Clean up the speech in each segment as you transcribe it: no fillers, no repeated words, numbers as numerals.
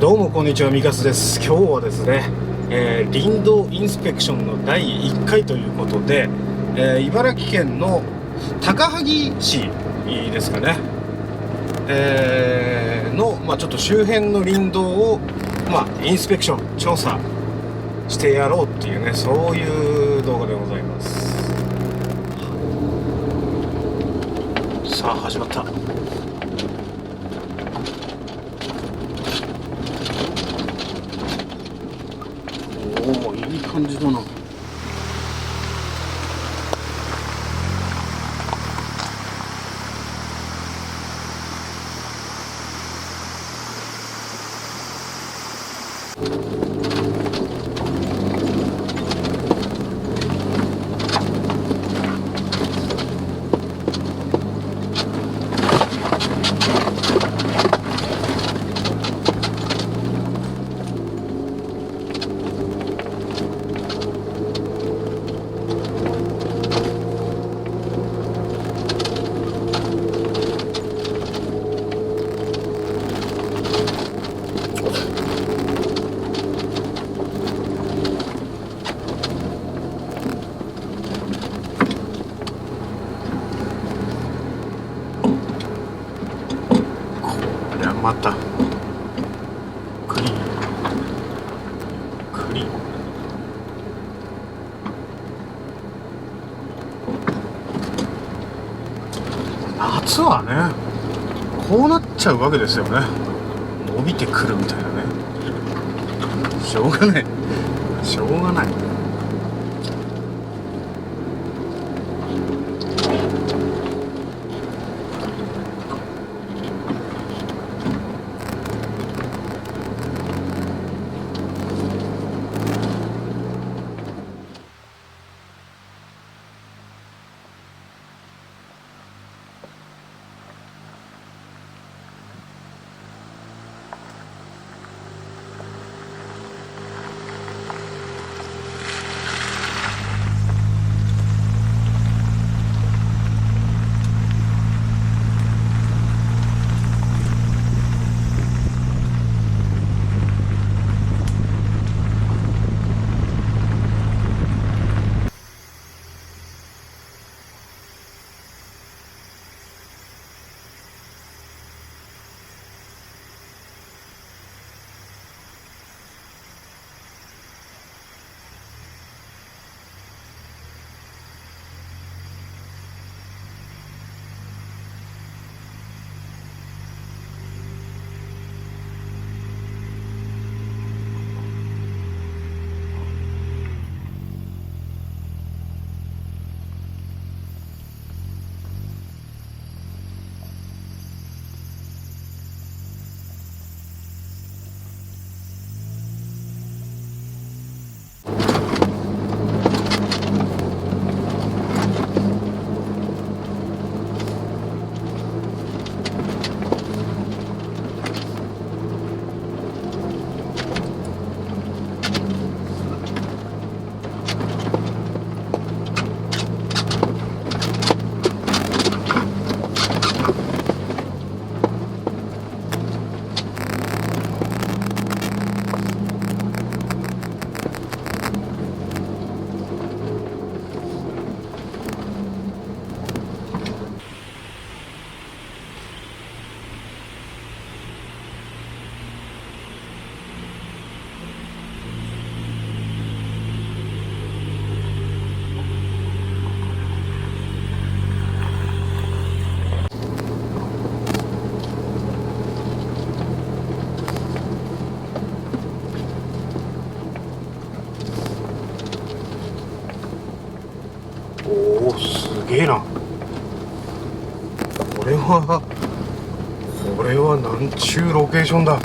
どうもこんにちは、ミカスです。今日はですね、林道インスペクションの第1回ということで、茨城県の高萩市ですかね、の、ちょっと周辺の林道を、インスペクション調査してやろうっていうね、そういう動画でございます。さあ始まった。おお、いい感じだな。またクリーン夏はねこうなっちゃうわけですよね。伸びてくるみたいなね。しょうがないおお、すげえな。これはなんちゅうロケーションだ。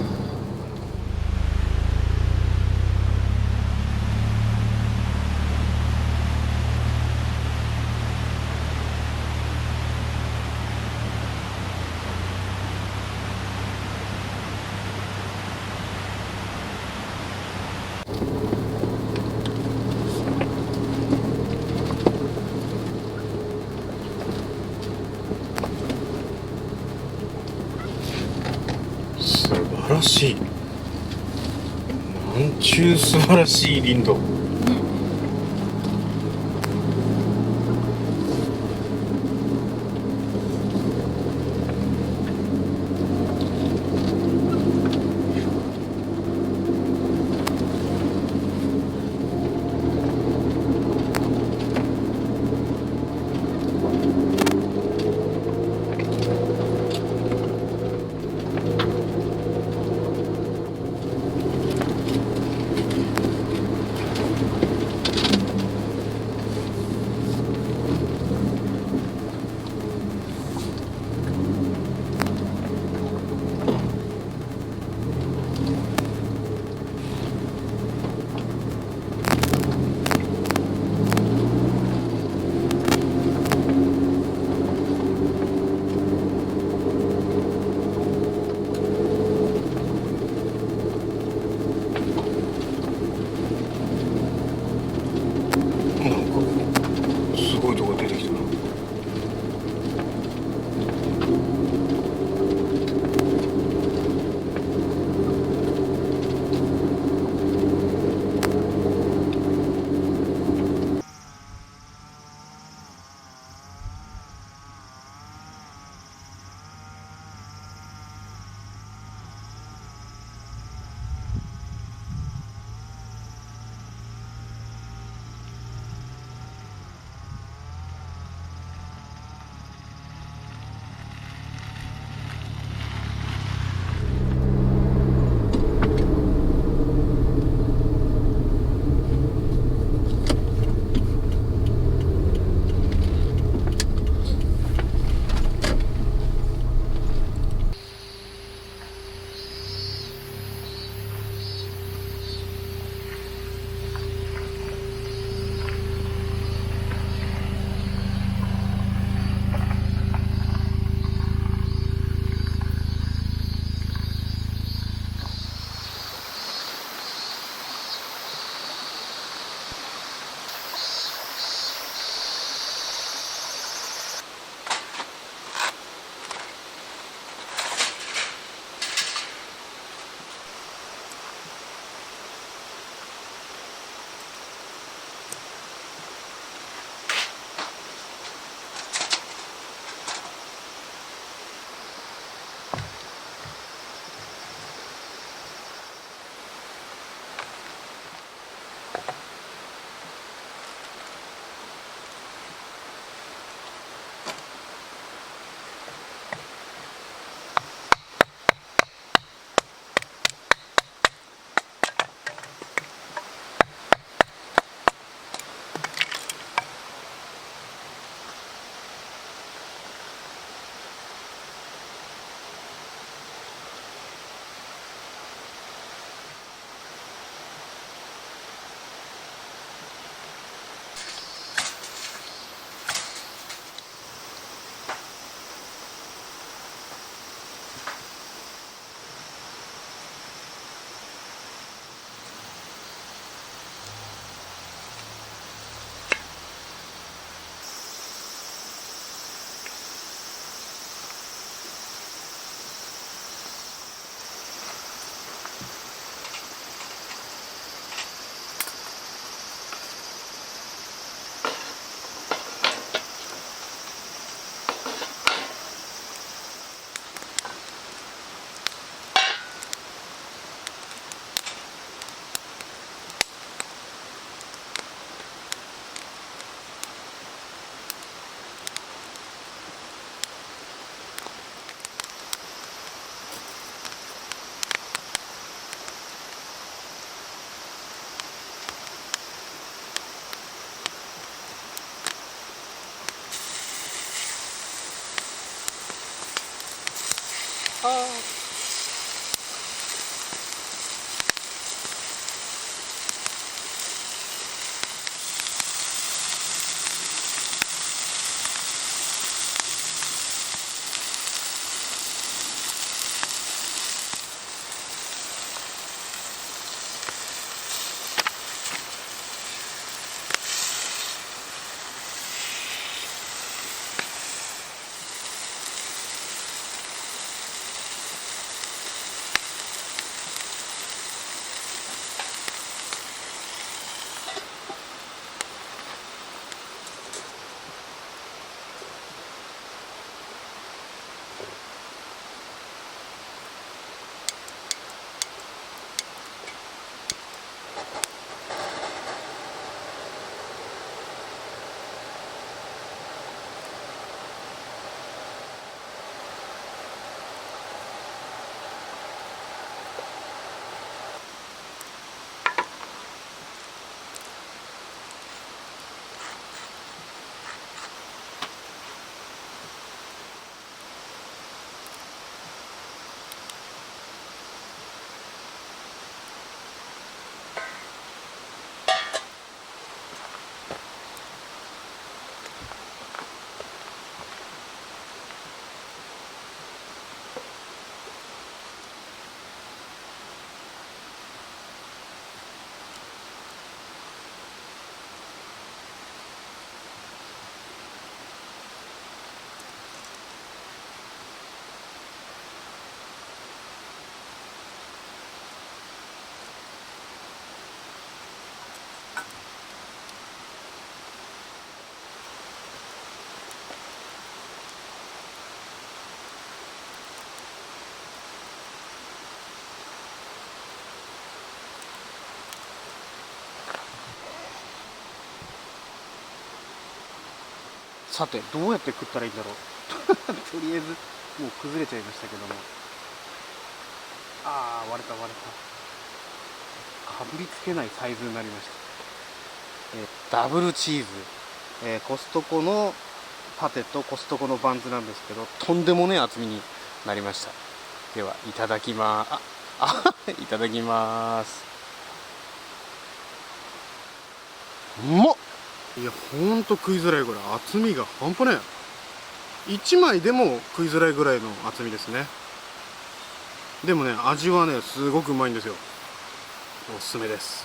素晴らしい。なんちゅう素晴らしい林道。すごいとこ出てきたな。さてどうやって食ったらいいんだろうとりあえずもう崩れちゃいましたけども、ああ割れた割れた、かぶりつけないサイズになりました。ダブルチーズ、コストコのパテとコストコのバンズなんですけど、とんでもねえ厚みになりました。ではいただきまーす。いただきます。うまっ。いやほんと食いづらいぐらい厚みが半端ねえ。1枚でも食いづらいぐらいの厚みですね。でもね味はねすごくうまいんですよ。おすすめです。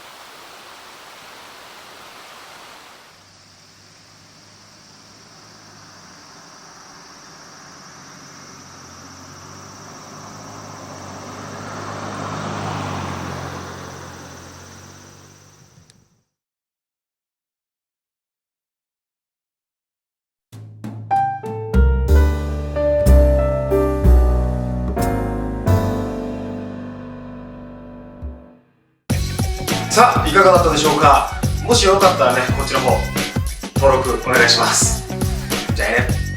さあいかがだったでしょうか。もしよかったらねこっちの方登録お願いします。じゃあね。